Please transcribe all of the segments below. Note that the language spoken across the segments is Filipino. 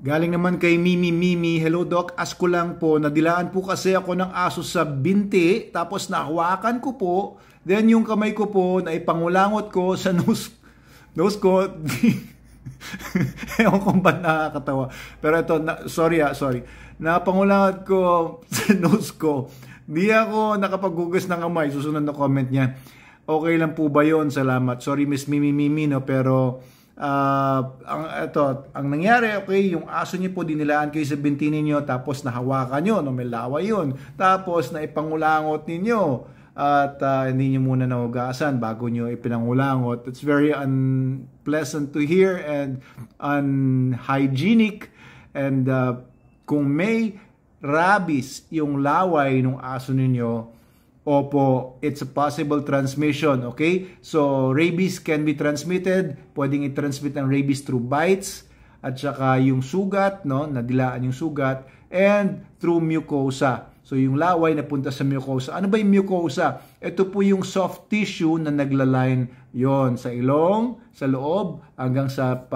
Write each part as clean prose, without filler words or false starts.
Galing naman kay Mimi Mimi. Hello Doc, ask ko lang po, nadilaan po kasi ako ng aso sa binti, tapos nahawakan ko po, then yung kamay ko po, naipangulangot ko sa nose ko. Ewan kung ba't nakakatawa. Pero ito, sorry. Napangulangot ko sa nose ko. Di ako nakapaghugas ng kamay. Susunod na comment niya. Okay lang po ba yun? Salamat. Sorry Miss Mimi Mimi, no? Pero ang nangyari, okay, yung aso niyo po, dinilaan kayo sa binti ninyo, tapos nahawakan nyo, no, may laway yun, tapos naipangulangot ninyo, at hindi nyo muna nahugasan bago nyo ipinangulangot. It's very unpleasant to hear and unhygienic. And kung may rabies yung laway ng aso ninyo, opo, it's a possible transmission, okay? So, rabies can be transmitted. Pwedeng i-transmit ang rabies through bites, at saka yung sugat, no? Nadilaan yung sugat, and through mucosa. So, yung laway na punta sa mucosa. Ano ba yung mucosa? Ito po yung soft tissue na naglaline yon sa ilong, sa loob, hanggang sa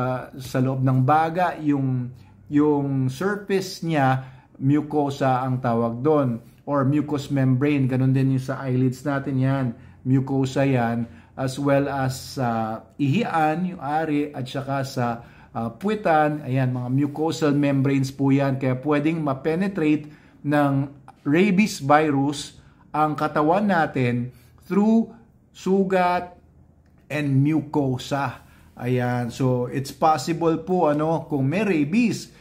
loob ng baga. Yung surface niya, mucosa ang tawag doon, or mucous membrane. Ganun din yung sa eyelids natin yan. Mucosa yan, as well as sa ihian, yung ari, at saka sa puwitan. Ayan, mga mucosal membranes po yan. Kaya pwedeng ma-penetrate ng rabies virus ang katawan natin through sugat and mucosa. Ayan, so it's possible po, kung may rabies.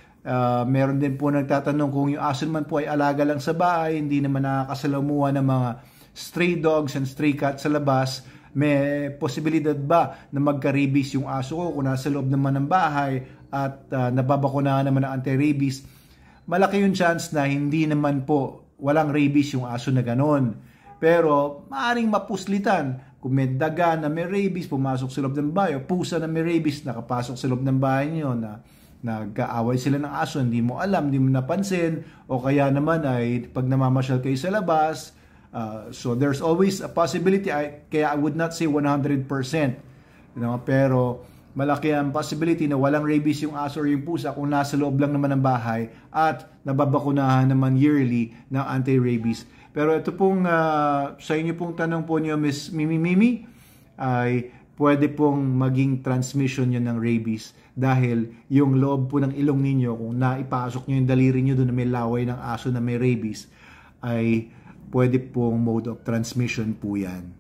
Meron din po nagtatanong kung yung aso naman po ay alaga lang sa bahay, hindi naman nakakasalamuha ng mga stray dogs and stray cats sa labas, may posibilidad ba na magka-rabies yung aso ko kung nasa loob naman ng bahay at nababakunahan naman ng anti-rabies? Malaki yung chance na hindi naman po, walang rabies yung aso na ganon. Pero maaaring mapuslitan kung may daga na may rabies pumasok sa loob ng bahay, o pusa na may rabies nakapasok sa loob ng bahay niyo, na nagkaaway sila ng aso, hindi mo alam, hindi mo napansin, o kaya naman ay pag namamasyal kayo sa labas. So there's always a possibility, kaya I would not say 100%, pero malaki ang possibility na walang rabies yung aso or yung pusa kung nasa loob lang naman ng bahay at nababakunahan naman yearly ng anti-rabies. Pero ito pong sa inyo pong tanong po niyo, Miss Mimi Mimi, ay pwede pong maging transmission yun ng rabies dahil yung loob po ng ilong ninyo, kung naipasok nyo yung daliri nyo doon na may laway ng aso na may rabies, ay pwede pong mode of transmission po yan.